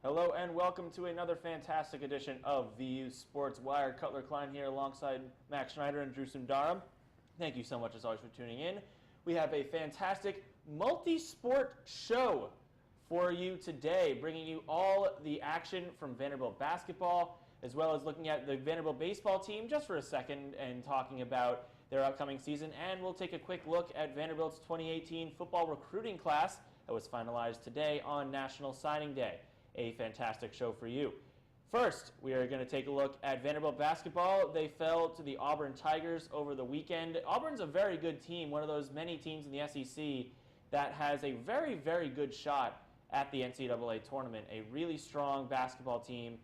Hello and welcome to another fantastic edition of VU Sports Wire. Cutler Klein here alongside Max Schneider and Drew Sundaram. Thank you so much as always for tuning in. We have a fantastic multi-sport show for you today, bringing you all the action from Vanderbilt basketball, as well as looking at the Vanderbilt baseball team just for a second and talking about their upcoming season. And we'll take a quick look at Vanderbilt's 2018 football recruiting class that was finalized today on National Signing Day. A fantastic show for you. First, we are going to take a look at Vanderbilt basketball. They fell to the Auburn Tigers over the weekend. Auburn's a very good team, one of those many teams in the SEC that has a very, very good shot at the NCAA tournament. A really strong basketball team,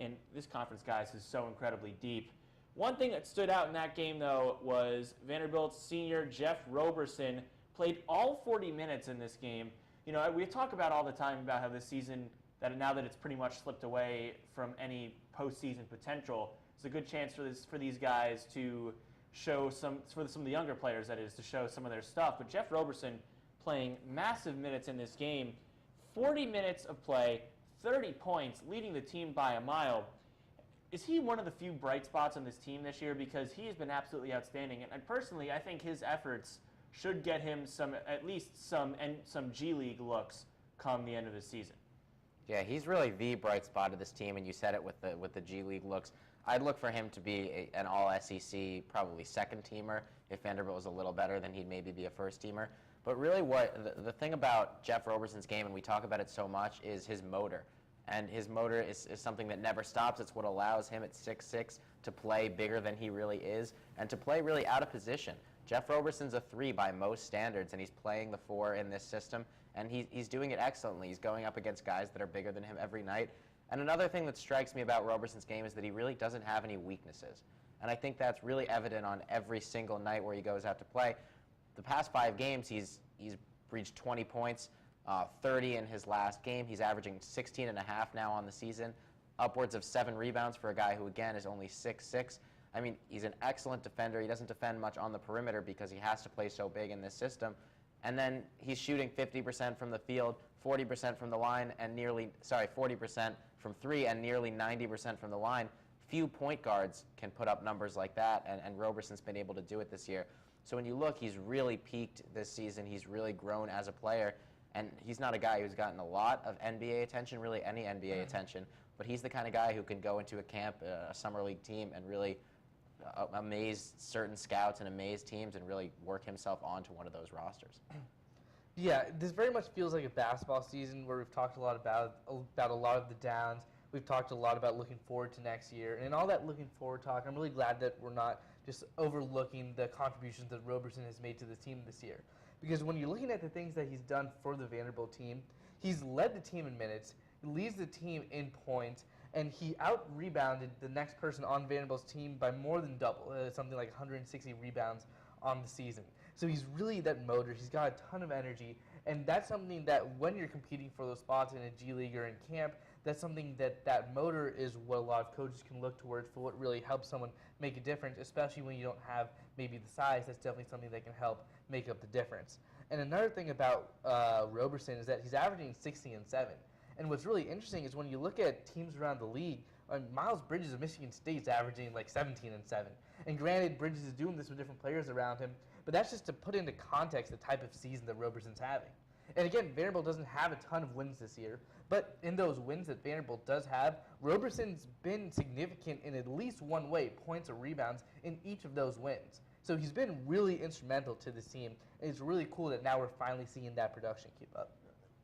and this conference, guys, is so incredibly deep. One thing that stood out in that game, though, was Vanderbilt's senior Jeff Roberson played all 40 minutes in this game. You know, we talk about all the time about how this season, that now that it's pretty much slipped away from any postseason potential, it's a good chance for these guys to show some of the younger players, that is, to show some of their stuff. But Jeff Roberson playing massive minutes in this game, 40 minutes of play, 30 points, leading the team by a mile. Is he one of the few bright spots on this team this year? Because he has been absolutely outstanding, and personally, I think his efforts should get him at least some G League looks come the end of his season. Yeah, he's really the bright spot of this team, and you said it with the G League looks. I'd look for him to be an all-SEC, probably second-teamer. If Vanderbilt was a little better, then he'd maybe be a first-teamer. But really the thing about Jeff Roberson's game, and we talk about it so much, is his motor. And his motor is something that never stops. It's what allows him at 6'6" to play bigger than he really is and to play really out of position. Jeff Roberson's a 3 by most standards, and he's playing the 4 in this system, and he's doing it excellently. He's going up against guys that are bigger than him every night. And another thing that strikes me about Roberson's game is that he really doesn't have any weaknesses. And I think that's really evident on every single night where he goes out to play. The past 5 games, he's reached 20 points, 30 in his last game. He's averaging 16.5 now on the season, upwards of 7 rebounds for a guy who, again, is only 6'6". I mean, he's an excellent defender. He doesn't defend much on the perimeter because he has to play so big in this system. And then he's shooting 50% from the field, 40% from the line, and 40% from 3 and nearly 90% from the line. Few point guards can put up numbers like that, and Roberson's been able to do it this year. So when you look, he's really peaked this season. He's really grown as a player. And he's not a guy who's gotten a lot of NBA attention, really any NBA attention, but he's the kind of guy who can go into a camp, a summer league team, and really amaze certain scouts and amaze teams and really work himself onto one of those rosters. Yeah, this very much feels like a basketball season where we've talked a lot about a lot of the downs. We've talked a lot about looking forward to next year. And in all that looking forward talk, I'm really glad that we're not just overlooking the contributions that Roberson has made to the team this year. Because when you're looking at the things that he's done for the Vanderbilt team, he's led the team in minutes, he leads the team in points, and he out-rebounded the next person on Vanderbilt's team by more than double, something like 160 rebounds on the season. So he's really that motor. He's got a ton of energy, and that's something that when you're competing for those spots in a G League or in camp, that's something that motor is what a lot of coaches can look towards for what really helps someone make a difference, especially when you don't have maybe the size. That's definitely something that can help make up the difference. And another thing about Roberson is that he's averaging 60 and 7. And what's really interesting is when you look at teams around the league, Miles Bridges of Michigan State's averaging like 17 and 7. And granted, Bridges is doing this with different players around him, but that's just to put into context the type of season that Roberson's having. And again, Vanderbilt doesn't have a ton of wins this year, but in those wins that Vanderbilt does have, Roberson's been significant in at least one way, points or rebounds, in each of those wins. So he's been really instrumental to this team, and it's really cool that now we're finally seeing that production keep up.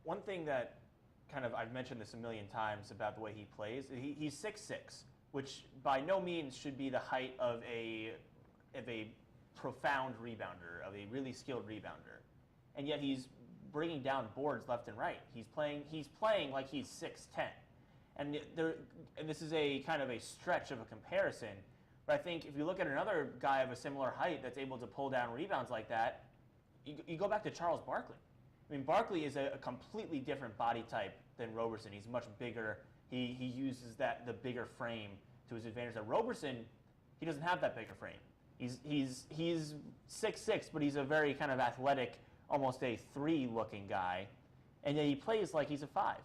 One thing that I've mentioned this a million times about the way he plays, he's 6'6", which by no means should be the height of a profound rebounder, of a really skilled rebounder. And yet he's bringing down boards left and right. He's playing like he's 6'10". And this is a kind of a stretch of a comparison, but I think if you look at another guy of a similar height that's able to pull down rebounds like that, you go back to Charles Barkley. I mean, Barkley is a completely different body type than Roberson. He's much bigger. He uses the bigger frame to his advantage. That Roberson, he doesn't have that bigger frame. He's 6'6", but he's a very kind of athletic, almost a 3 looking guy, and yet he plays like he's a 5.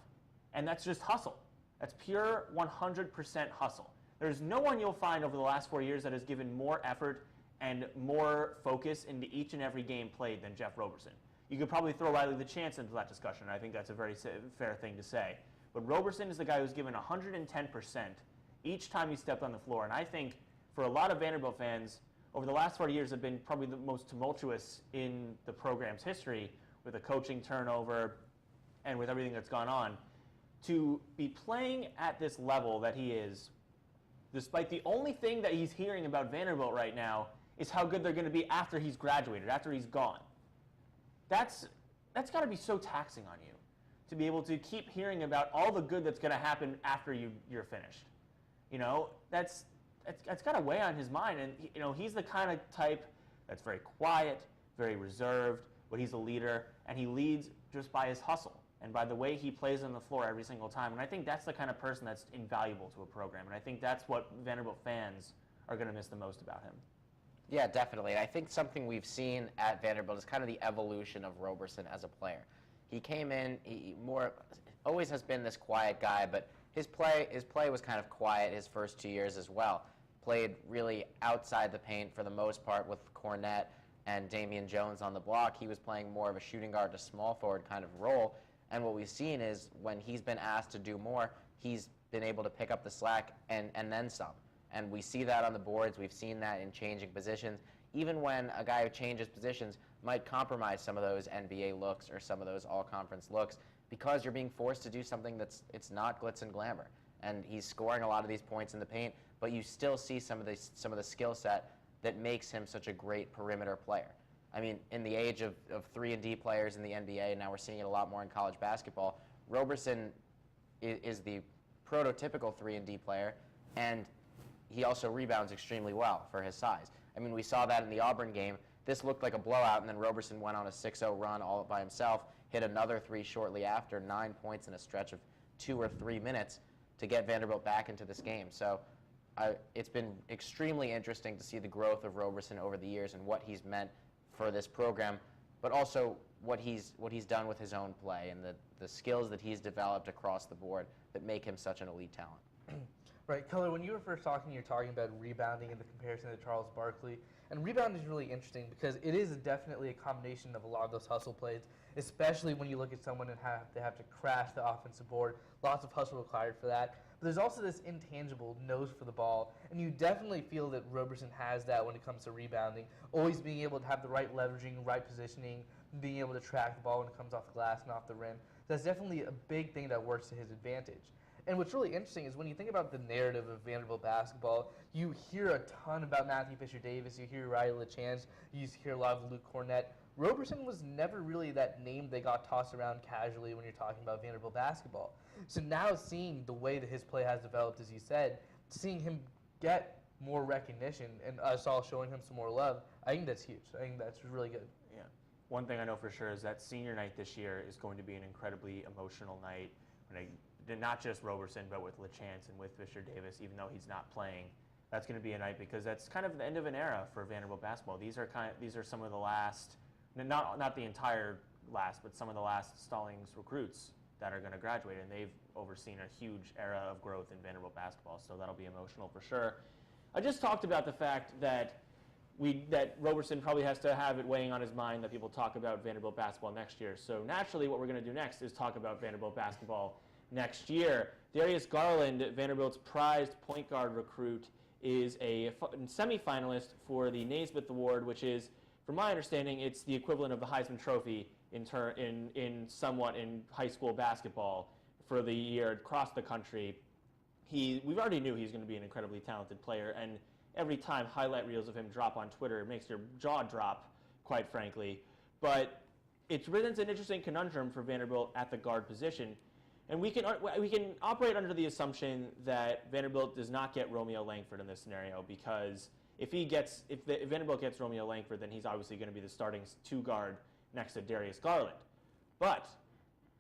And that's just hustle. That's pure 100% hustle. There's no one you'll find over the last 4 years that has given more effort and more focus into each and every game played than Jeff Roberson. You could probably throw Riley LeChance into that discussion, and I think that's a very fair thing to say. But Roberson is the guy who's given 110% each time he stepped on the floor, and I think for a lot of Vanderbilt fans, over the last 40 years have been probably the most tumultuous in the program's history, with a coaching turnover and with everything that's gone on. To be playing at this level that he is, despite the only thing that he's hearing about Vanderbilt right now is how good they're going to be after he's graduated, after he's gone. That's got to be so taxing on you, to be able to keep hearing about all the good that's going to happen after you're finished. You know, that's got to weigh on his mind. And you know, he's the kind of type that's very quiet, very reserved, but he's a leader, and he leads just by his hustle and by the way he plays on the floor every single time. And I think that's the kind of person that's invaluable to a program. And I think that's what Vanderbilt fans are going to miss the most about him. Yeah, definitely. And I think something we've seen at Vanderbilt is kind of the evolution of Roberson as a player. He came in, he always has been this quiet guy, but his play was kind of quiet his first 2 years as well. Played really outside the paint for the most part with Cornette and Damian Jones on the block. He was playing more of a shooting guard to small forward kind of role. And what we've seen is when he's been asked to do more, he's been able to pick up the slack and then some. And we see that on the boards. We've seen that in changing positions. Even when a guy who changes positions might compromise some of those NBA looks or some of those all-conference looks because you're being forced to do something it's not glitz and glamour. And he's scoring a lot of these points in the paint, but you still see some of the skill set that makes him such a great perimeter player. I mean, in the age of 3-and-D players in the NBA, and now we're seeing it a lot more in college basketball, Roberson is the prototypical 3-and-D player, and he also rebounds extremely well for his size. I mean, we saw that in the Auburn game. This looked like a blowout, and then Roberson went on a 6-0 run all by himself, hit another three shortly after, 9 points in a stretch of 2 or 3 minutes to get Vanderbilt back into this game. So it's been extremely interesting to see the growth of Roberson over the years and what he's meant for this program, but also what he's done with his own play and the skills that he's developed across the board that make him such an elite talent. Right, Keller, when you were first talking, you're talking about rebounding and the comparison to Charles Barkley. And rebounding is really interesting because it is definitely a combination of a lot of those hustle plays, especially when you look at someone and they have to crash the offensive board. Lots of hustle required for that. But there's also this intangible nose for the ball, and you definitely feel that Roberson has that when it comes to rebounding, always being able to have the right leveraging, right positioning, being able to track the ball when it comes off the glass and off the rim. That's definitely a big thing that works to his advantage. And what's really interesting is when you think about the narrative of Vanderbilt basketball, you hear a ton about Matthew Fisher-Davis, you hear Riley LeChance, you hear a lot of Luke Cornette. Roberson was never really that name that got tossed around casually when you're talking about Vanderbilt basketball. So now seeing the way that his play has developed, as you said, seeing him get more recognition and us all showing him some more love, I think that's huge. I think that's really good. Yeah. One thing I know for sure is that senior night this year is going to be an incredibly emotional night. Not just Roberson, but with LeChance and with Fisher-Davis, even though he's not playing. That's going to be a night because that's kind of the end of an era for Vanderbilt basketball. These are some of the last, not the entire last, but some of the last Stallings recruits that are going to graduate, and they've overseen a huge era of growth in Vanderbilt basketball, so that'll be emotional for sure. I just talked about the fact that Roberson probably has to have it weighing on his mind that people talk about Vanderbilt basketball next year. So naturally, what we're going to do next is talk about Vanderbilt basketball next year. Darius Garland, Vanderbilt's prized point guard recruit, is a semifinalist for the Naismith Award, which is, from my understanding, it's the equivalent of the Heisman Trophy in high school basketball for the year across the country. We already knew he was going to be an incredibly talented player, and every time highlight reels of him drop on Twitter, it makes your jaw drop, quite frankly. But it's an interesting conundrum for Vanderbilt at the guard position. And we can operate under the assumption that Vanderbilt does not get Romeo Langford in this scenario, because if Vanderbilt gets Romeo Langford, then he's obviously going to be the starting 2 guard next to Darius Garland. But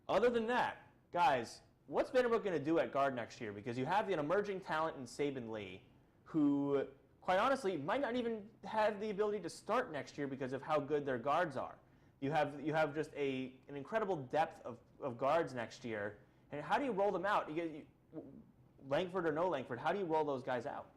other than that, guys, what's Vanderbilt going to do at guard next year? Because you have an emerging talent in Saban Lee, who, quite honestly, might not even have the ability to start next year because of how good their guards are. You have just an incredible depth of guards next year. And how do you roll them out? Langford or no Langford, how do you roll those guys out?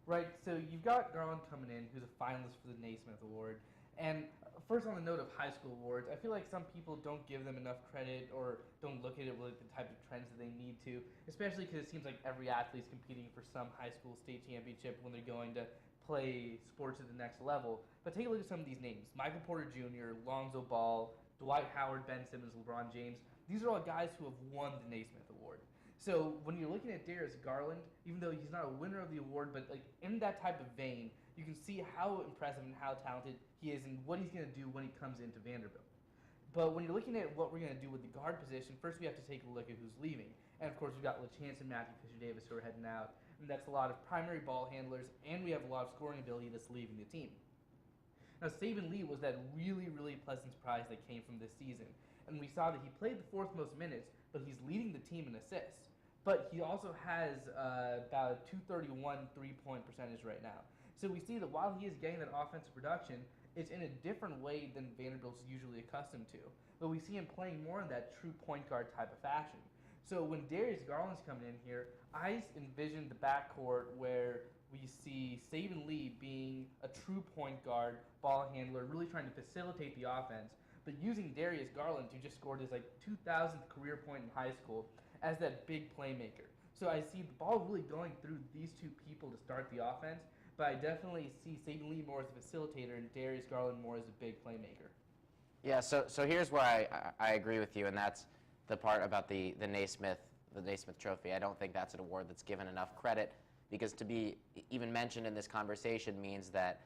Right, so you've got Garland coming in, who's a finalist for the Naismith Award. And first, on the note of high school awards, I feel like some people don't give them enough credit or don't look at it with the type of trends that they need to, especially because it seems like every athlete's competing for some high school state championship when they're going to play sports at the next level. But take a look at some of these names. Michael Porter Jr., Lonzo Ball, Dwight Howard, Ben Simmons, LeBron James. These are all guys who have won the Naismith Award. So when you're looking at Darius Garland, even though he's not a winner of the award, but like in that type of vein, you can see how impressive and how talented he is and what he's going to do when he comes into Vanderbilt. But when you're looking at what we're going to do with the guard position, first we have to take a look at who's leaving. And of course we've got LaChance and Matthew Fisher-Davis who are heading out. And that's a lot of primary ball handlers, and we have a lot of scoring ability that's leaving the team. Now Saban Lee was that really, really pleasant surprise that came from this season. And we saw that he played the fourth most minutes, but he's leading the team in assists. But he also has about a 231 three-point percentage right now. So we see that while he is getting that offensive production, it's in a different way than Vanderbilt's usually accustomed to. But we see him playing more in that true point guard type of fashion. So when Darius Garland's coming in here, I envision the backcourt where we see Saban Lee being a true point guard, ball handler, really trying to facilitate the offense, but using Darius Garland, who just scored his 2,000th career point in high school, as that big playmaker. So I see the ball really going through these two people to start the offense, but I definitely see Saban Lee more as a facilitator and Darius Garland more as a big playmaker. Yeah, so here's where I agree with you, and that's the part about the Naismith Trophy. I don't think that's an award that's given enough credit, because to be even mentioned in this conversation means that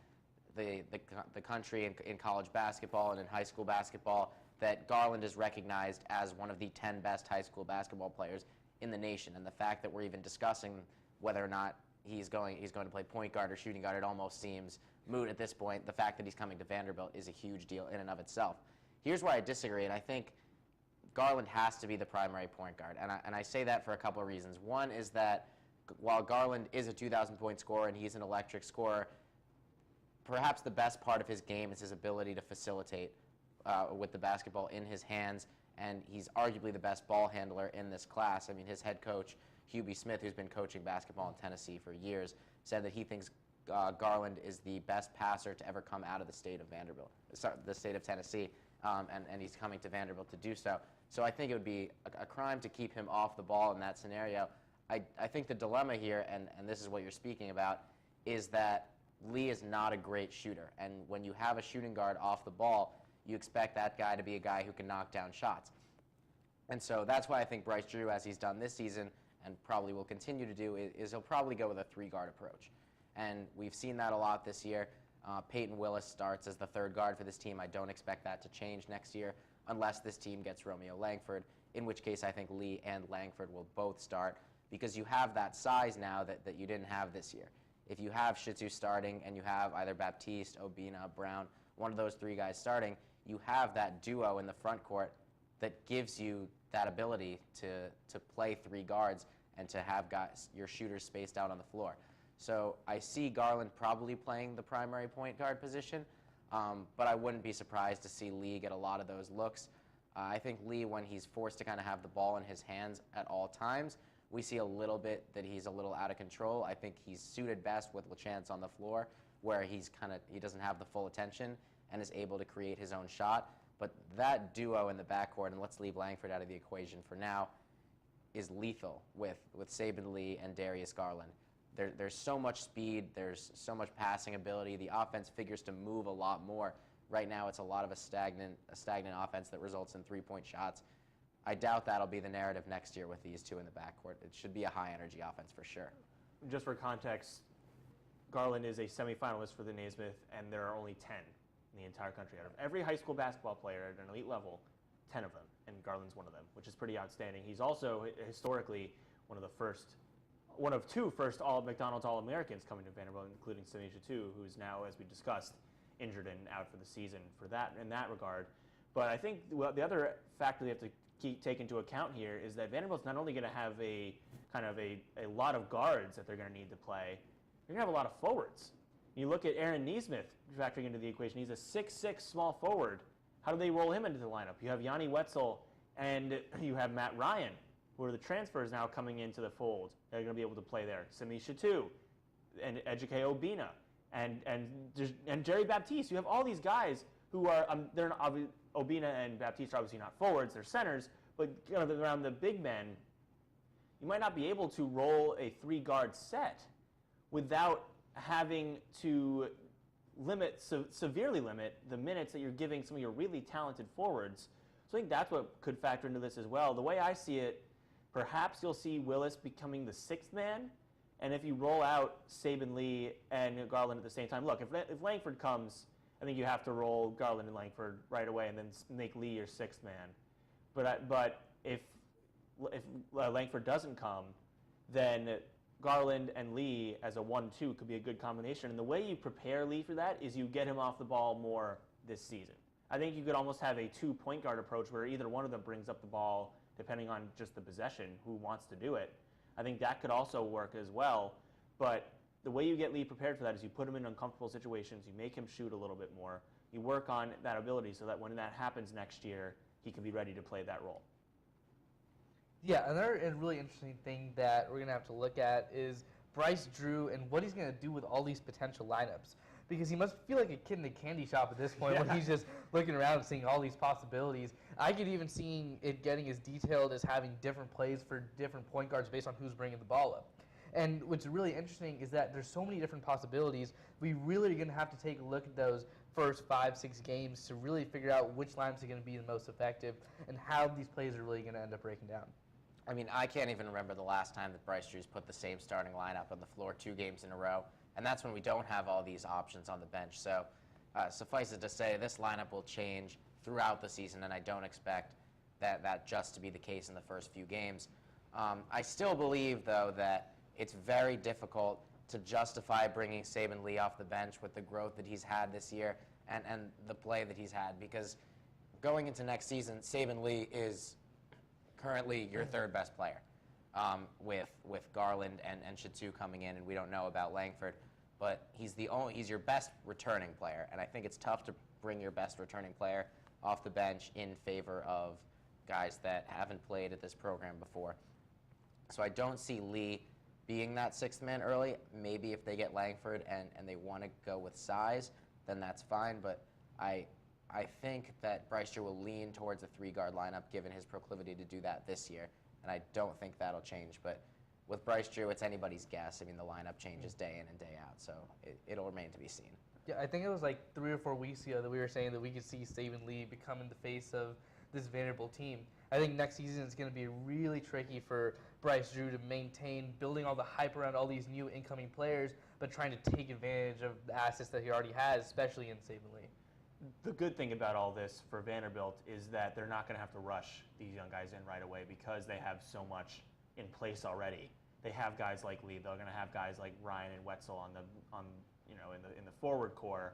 the country in college basketball and in high school basketball, that Garland is recognized as one of the 10 best high school basketball players in the nation. And the fact that we're even discussing whether or not he's going to play point guard or shooting guard, it almost seems moot at this point. The fact that he's coming to Vanderbilt is a huge deal in and of itself. Here's where I disagree, and I think Garland has to be the primary point guard. And I say that for a couple of reasons. One is that while Garland is a 2,000-point scorer and he's an electric scorer, perhaps the best part of his game is his ability to facilitate with the basketball in his hands, and he's arguably the best ball handler in this class. I mean, his head coach, Hubie Smith, who's been coaching basketball in Tennessee for years, said that he thinks Garland is the best passer to ever come out of the state of the state of Tennessee, and he's coming to Vanderbilt to do so. So I think it would be a crime to keep him off the ball in that scenario. I think the dilemma here, and this is what you're speaking about, is that Lee is not a great shooter, and when you have a shooting guard off the ball, you expect that guy to be a guy who can knock down shots. And so that's why I think Bryce Drew, as he's done this season, and probably will continue to do, is he'll probably go with a three-guard approach. And we've seen that a lot this year. Peyton Willis starts as the third guard for this team. I don't expect that to change next year unless this team gets Romeo Langford, in which case I think Lee and Langford will both start, because you have that size now that you didn't have this year. If you have Shitzu starting and you have either Baptiste, Obina, Brown, one of those three guys starting, you have that duo in the front court that gives you that ability to play three guards and to have your shooters spaced out on the floor. So I see Garland probably playing the primary point guard position, but I wouldn't be surprised to see Lee get a lot of those looks. I think Lee, when he's forced to kind of have the ball in his hands at all times, we see a little bit that he's a little out of control. I think he's suited best with LaChance on the floor, where he doesn't have the full attention and is able to create his own shot. But that duo in the backcourt, and let's leave Langford out of the equation for now, is lethal with Saban Lee and Darius Garland. There's so much speed, there's so much passing ability. The offense figures to move a lot more. Right now it's a lot of a stagnant offense that results in three-point shots. I doubt that'll be the narrative next year with these two in the backcourt. It should be a high-energy offense for sure. Just for context, Garland is a semifinalist for the Naismith, and there are only 10 in the entire country. Out of every high school basketball player at an elite level, 10 of them, and Garland's one of them, which is pretty outstanding. He's also historically one of two first McDonald's All-Americans coming to Vanderbilt, including Sami Shittu, who's now, as we discussed, injured and out for the season in that regard. But I think the other factor we have to take into account here is that Vanderbilt's not only going to have a lot of guards that they're going to need to play, they're going to have a lot of forwards. You look at Aaron Nesmith factoring into the equation. He's a 6'6" small forward. How do they roll him into the lineup? You have Yanni Wetzel and you have Matt Ryan who are the transfers now coming into the fold. They're going to be able to play there. Simi Shatu and Ejike Obina and Jerry Baptiste. You have all these guys who are, they're not, Obina and Baptiste are obviously not forwards, they're centers, but around the big men, you might not be able to roll a 3-guard set without having to severely limit the minutes that you're giving some of your really talented forwards. So I think that's what could factor into this as well. The way I see it, perhaps you'll see Willis becoming the 6th man, and if you roll out Saban Lee and Garland at the same time, look, if Langford comes, I think you have to roll Garland and Langford right away and then make Lee your 6th man. But if Langford doesn't come, then Garland and Lee as a 1-2 could be a good combination. And the way you prepare Lee for that is you get him off the ball more this season. I think you could almost have a 2-point guard approach where either one of them brings up the ball, depending on just the possession, who wants to do it. I think that could also work as well. But the way you get Lee prepared for that is you put him in uncomfortable situations, you make him shoot a little bit more, you work on that ability so that when that happens next year, he can be ready to play that role. Yeah, another really interesting thing that we're going to have to look at is Bryce Drew and what he's going to do with all these potential lineups. Because he must feel like a kid in a candy shop at this point when he's just looking around and seeing all these possibilities. I could even see it getting as detailed as having different plays for different point guards based on who's bringing the ball up. And what's really interesting is that there's so many different possibilities. We really are going to have to take a look at those first 5-6 games to really figure out which lineups are going to be the most effective and how these plays are really going to end up breaking down. I mean, I can't even remember the last time that Bryce Drew's put the same starting lineup on the floor 2 games in a row, and that's when we don't have all these options on the bench. So suffice it to say, this lineup will change throughout the season, and I don't expect that just to be the case in the first few games. I still believe, though, that it's very difficult to justify bringing Saban Lee off the bench with the growth that he's had this year and the play that he's had, because going into next season, Saban Lee is currently your 3rd best player, with Garland and Shatu coming in, and we don't know about Langford, but he's your best returning player, and I think it's tough to bring your best returning player off the bench in favor of guys that haven't played at this program before. So I don't see Lee being that 6th man early. Maybe if they get Langford and they want to go with size, then that's fine, but I think that Bryce Drew will lean towards a 3-guard lineup given his proclivity to do that this year, and I don't think that'll change. But with Bryce Drew, it's anybody's guess. I mean, the lineup changes day in and day out, so it'll remain to be seen. Yeah, I think it was like 3 or 4 weeks ago that we were saying that we could see Saban Lee becoming the face of this Vanderbilt team. I think next season is going to be really tricky for Bryce Drew to maintain building all the hype around all these new incoming players, but trying to take advantage of the assets that he already has, especially in Saban Lee. The good thing about all this for Vanderbilt is that they're not going to have to rush these young guys in right away because they have so much in place already. They have guys like Lee. They're going to have guys like Ryan and Wetzel in the forward core,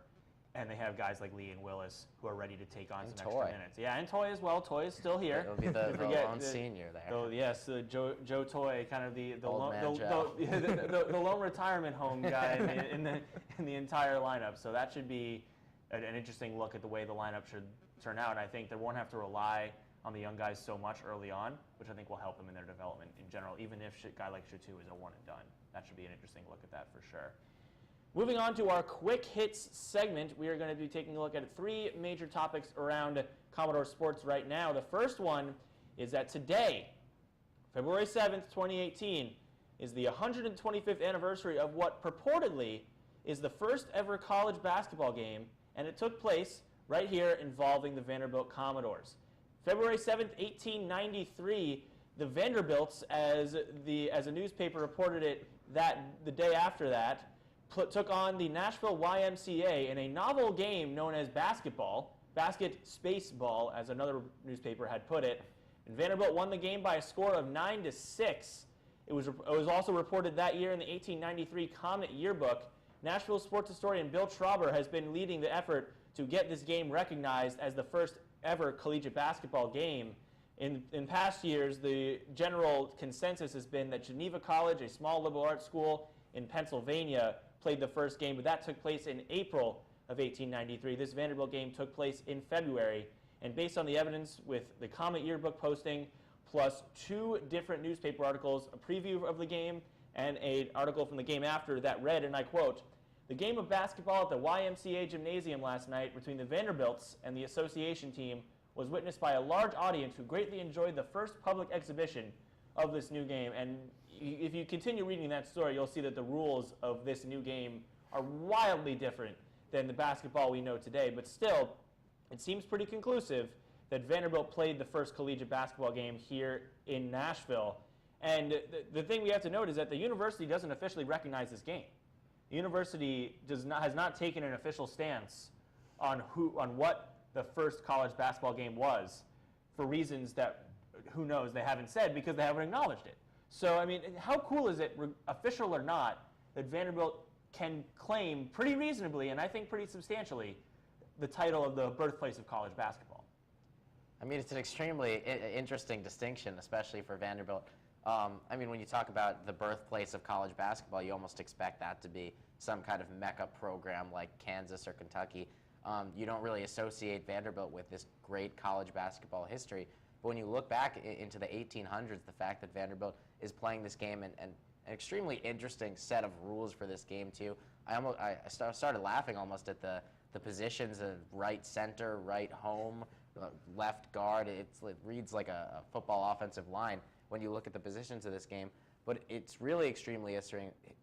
and they have guys like Lee and Willis who are ready to take on some extra minutes. Yeah, and Toy as well. Toy is still here. It'll be the lone senior there. Yes, Joe Toy, kind of the lone retirement home guy in the entire lineup. So that should be an interesting look at the way the lineup should turn out. And I think they won't have to rely on the young guys so much early on, which I think will help them in their development in general, even if a guy like Shatu is a one and done. That should be an interesting look at that for sure. Moving on to our quick hits segment, we are going to be taking a look at 3 major topics around Commodore sports right now. The first one is that today, February 7th, 2018, is the 125th anniversary of what purportedly is the first ever college basketball game, and it took place right here involving the Vanderbilt Commodores. February 7th, 1893, the Vanderbilts, as a newspaper reported it the day after that, took on the Nashville YMCA in a novel game known as basket space ball, as another newspaper had put it. And Vanderbilt won the game by a score of 9-6. It was also reported that year in the 1893 Comet Yearbook. Nashville sports historian Bill Trauber has been leading the effort to get this game recognized as the first ever collegiate basketball game. In past years, the general consensus has been that Geneva College, a small liberal arts school in Pennsylvania, played the first game, but that took place in April of 1893. This Vanderbilt game took place in February, and based on the evidence with the Comet Yearbook posting, plus 2 different newspaper articles, a preview of the game, and an article from the game after that read, and I quote, "The game of basketball at the YMCA gymnasium last night between the Vanderbilts and the association team was witnessed by a large audience who greatly enjoyed the first public exhibition of this new game." And if you continue reading that story, you'll see that the rules of this new game are wildly different than the basketball we know today. But still, it seems pretty conclusive that Vanderbilt played the first collegiate basketball game here in Nashville. And the thing we have to note is that the university doesn't officially recognize this game. The university has not taken an official stance on what the first college basketball game was, for reasons that, who knows, they haven't said because they haven't acknowledged it. So, I mean, how cool is it, official or not, that Vanderbilt can claim pretty reasonably, and I think pretty substantially, the title of the birthplace of college basketball? I mean, it's an extremely interesting distinction, especially for Vanderbilt. I mean, when you talk about the birthplace of college basketball, you almost expect that to be some kind of mecca program like Kansas or Kentucky. You don't really associate Vanderbilt with this great college basketball history. But when you look back into the 1800s, the fact that Vanderbilt is playing this game and an extremely interesting set of rules for this game too. I started laughing almost at the positions of right center, right home, left guard. It reads like a football offensive line when you look at the positions of this game. But it's really extremely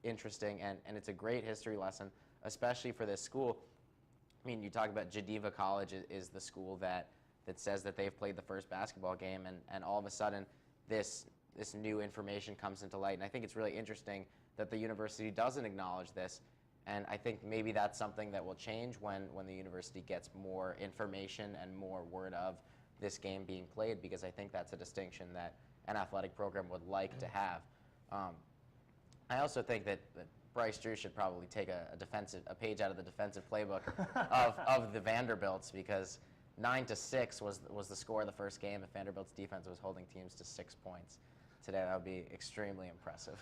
interesting, and it's a great history lesson, especially for this school. I mean, you talk about Geneva College is the school that says that they've played the first basketball game, and all of a sudden this new information comes into light. And I think it's really interesting that the university doesn't acknowledge this. And I think maybe that's something that will change when the university gets more information and more word of this game being played, because I think that's a distinction that an athletic program would like to have. I also think that Bryce Drew should probably take a page out of the defensive playbook of the Vanderbilts, because 9-6 was the score of the first game. If Vanderbilt's defense was holding teams to 6 points today, that would be extremely impressive.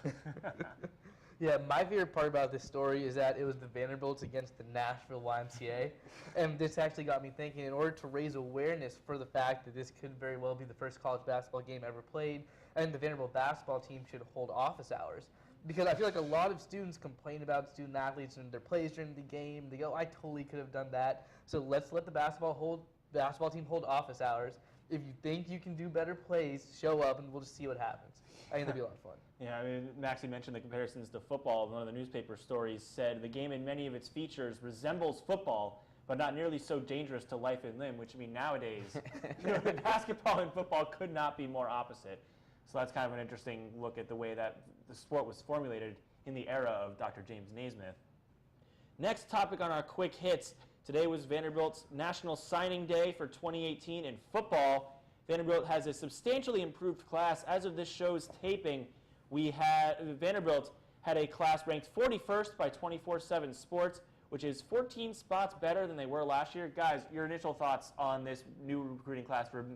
Yeah, my favorite part about this story is that it was the Vanderbilts against the Nashville YMCA. And this actually got me thinking, in order to raise awareness for the fact that this could very well be the first college basketball game ever played, and the Vanderbilt basketball team should hold office hours. Because I feel like a lot of students complain about student athletes and their plays during the game. They go, I totally could have done that. So let's let the basketball team hold office hours. If you think you can do better plays, show up, and we'll just see what happens. I think that'd be a lot of fun. Yeah, I mean, Maxie mentioned the comparisons to football. One of the newspaper stories said the game in many of its features resembles football, but not nearly so dangerous to life and limb, which, I mean, nowadays, basketball and football could not be more opposite. So that's kind of an interesting look at the way that the sport was formulated in the era of Dr. James Naismith. Next topic on our quick hits. Today was Vanderbilt's National Signing Day for 2018 in football. Vanderbilt has a substantially improved class. As of this show's taping, Vanderbilt had a class ranked 41st by 24/7 Sports, which is 14 spots better than they were last year. Guys, your initial thoughts on this new recruiting class for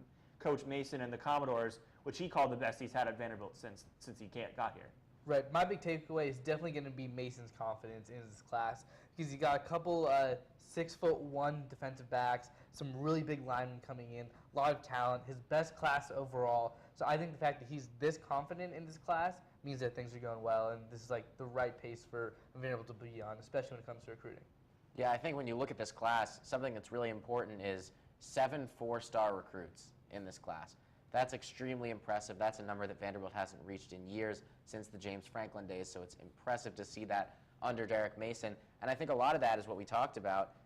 Coach Mason and the Commodores, which he called the best he's had at Vanderbilt since he got here. Right. My big takeaway is definitely going to be Mason's confidence in his class, because he got a couple 6'1" defensive backs, some really big linemen coming in, a lot of talent, his best class overall. So I think the fact that he's this confident in this class means that things are going well, and this is like the right pace for Vanderbilt to be on, especially when it comes to recruiting. Yeah, I think when you look at this class, something that's really important is 7 4-star recruits in this class. That's extremely impressive. That's a number that Vanderbilt hasn't reached in years since the James Franklin days, so it's impressive to see that under Derek Mason. And I think a lot of that is what we talked about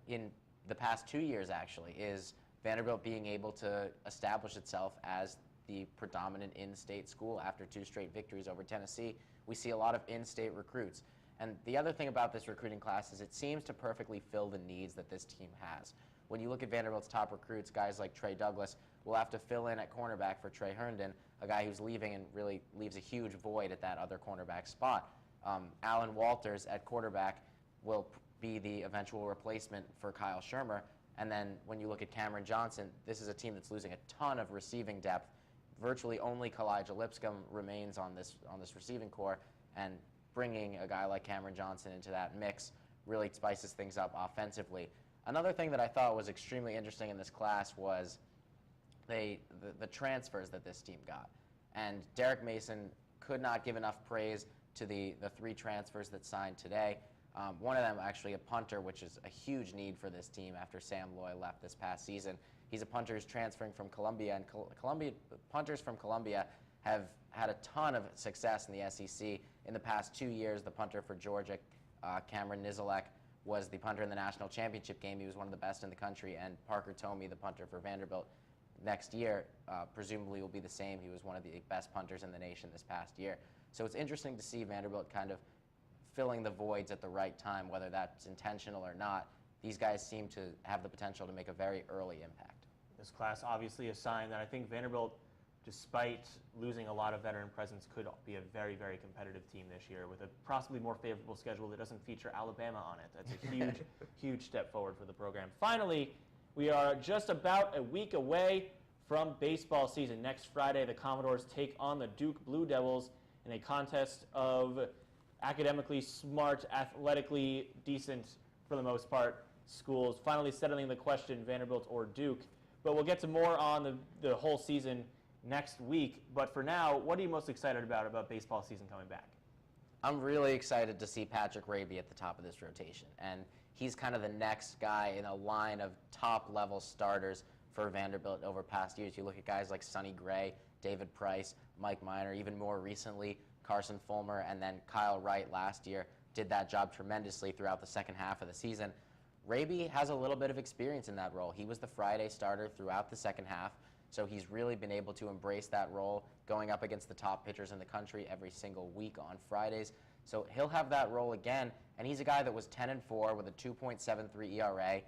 in the past 2 years, actually, is Vanderbilt being able to establish itself as the predominant in-state school after 2 straight victories over Tennessee. We see a lot of in-state recruits. And the other thing about this recruiting class is it seems to perfectly fill the needs that this team has. When you look at Vanderbilt's top recruits, guys like Trey Douglas will have to fill in at cornerback for Trey Herndon, a guy who's leaving and really leaves a huge void at that other cornerback spot. Alan Walters at quarterback will be the eventual replacement for Kyle Shermer. And then when you look at Cameron Johnson, this is a team that's losing a ton of receiving depth. Virtually only Kalijah Lipscomb remains on this receiving core, and bringing a guy like Cameron Johnson into that mix really spices things up offensively. Another thing that I thought was extremely interesting in this class was the transfers that this team got. And Derek Mason could not give enough praise to the 3 transfers that signed today. One of them actually a punter, which is a huge need for this team after Sam Loy left this past season. He's a punter who's transferring from Columbia, and punters from Columbia have had a ton of success in the SEC. In the past 2 years, the punter for Georgia, Cameron Nizelek, was the punter in the national championship game. He was one of the best in the country, and Parker Tomey, the punter for Vanderbilt, next year presumably will be the same. He was one of the best punters in the nation this past year. So it's interesting to see Vanderbilt kind of filling the voids at the right time, whether that's intentional or not. These guys seem to have the potential to make a very early impact. This class obviously a sign that I think Vanderbilt, despite losing a lot of veteran presence, could be a very, very competitive team this year with a possibly more favorable schedule that doesn't feature Alabama on it. That's a huge, huge step forward for the program. Finally, we are just about a week away from baseball season. Next Friday, the Commodores take on the Duke Blue Devils in a contest of academically smart, athletically decent, for the most part, schools. Finally settling the question, Vanderbilt or Duke. But we'll get to more on the whole season next week. But for now, what are you most excited about baseball season coming back? I'm really excited to see Patrick Raby at the top of this rotation. And he's kind of the next guy in a line of top-level starters for Vanderbilt over past years. You look at guys like Sonny Gray, David Price, Mike Minor, even more recently, Carson Fulmer, and then Kyle Wright last year did that job tremendously throughout the second half of the season. Raby has a little bit of experience in that role. He was the Friday starter throughout the second half, so he's really been able to embrace that role, going up against the top pitchers in the country every single week on Fridays. So he'll have that role again, and he's a guy that was 10-4 with a 2.73 ERA.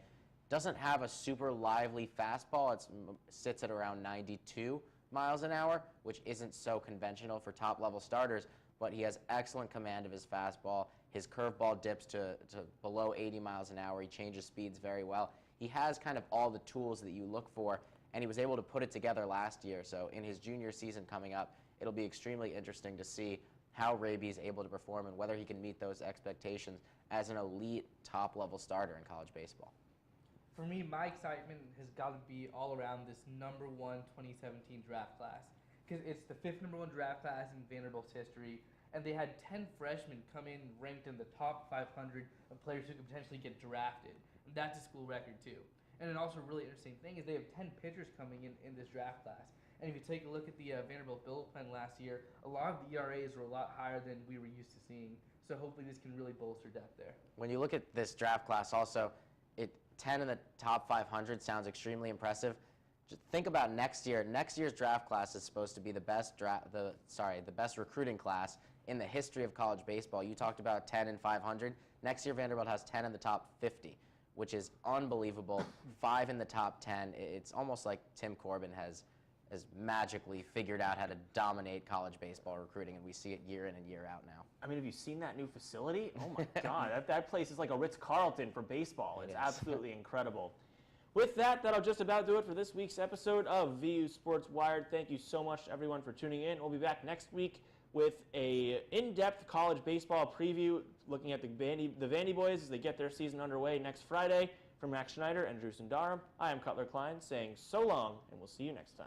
Doesn't have a super lively fastball. It sits at around 92 miles an hour, which isn't so conventional for top-level starters, but he has excellent command of his fastball. His curveball dips to below 80 miles an hour. He changes speeds very well. He has kind of all the tools that you look for, and he was able to put it together last year. So in his junior season coming up, it'll be extremely interesting to see how Raby is able to perform and whether he can meet those expectations as an elite top-level starter in college baseball. For me, my excitement has got to be all around this number 1 2017 draft class, because it's the 5th number 1 draft class in Vanderbilt's history, and they had 10 freshmen come in ranked in the top 500 of players who could potentially get drafted. And that's a school record too. And an also really interesting thing is they have 10 pitchers coming in this draft class. And if you take a look at the Vanderbilt bullpen last year, a lot of the ERAs were a lot higher than we were used to seeing. So hopefully this can really bolster depth there. When you look at this draft class also, 10 in the top 500 sounds extremely impressive. Just think about next year. Next year's draft class is supposed to be the best best recruiting class in the history of college baseball. You talked about 10 in 500. Next year, Vanderbilt has 10 in the top 50, which is unbelievable. 5 in the top 10. It's almost like Tim Corbin has magically figured out how to dominate college baseball recruiting, and we see it year in and year out now. I mean, have you seen that new facility? Oh my God, that place is like a Ritz-Carlton for baseball. It's absolutely incredible. With that, that'll just about do it for this week's episode of VU Sports Wired. Thank you so much, everyone, for tuning in. We'll be back next week with a in-depth college baseball preview, looking at the Vandy boys as they get their season underway next Friday. From Max Schneider and Drew Sundaram, I am Cutler Klein saying so long, and we'll see you next time.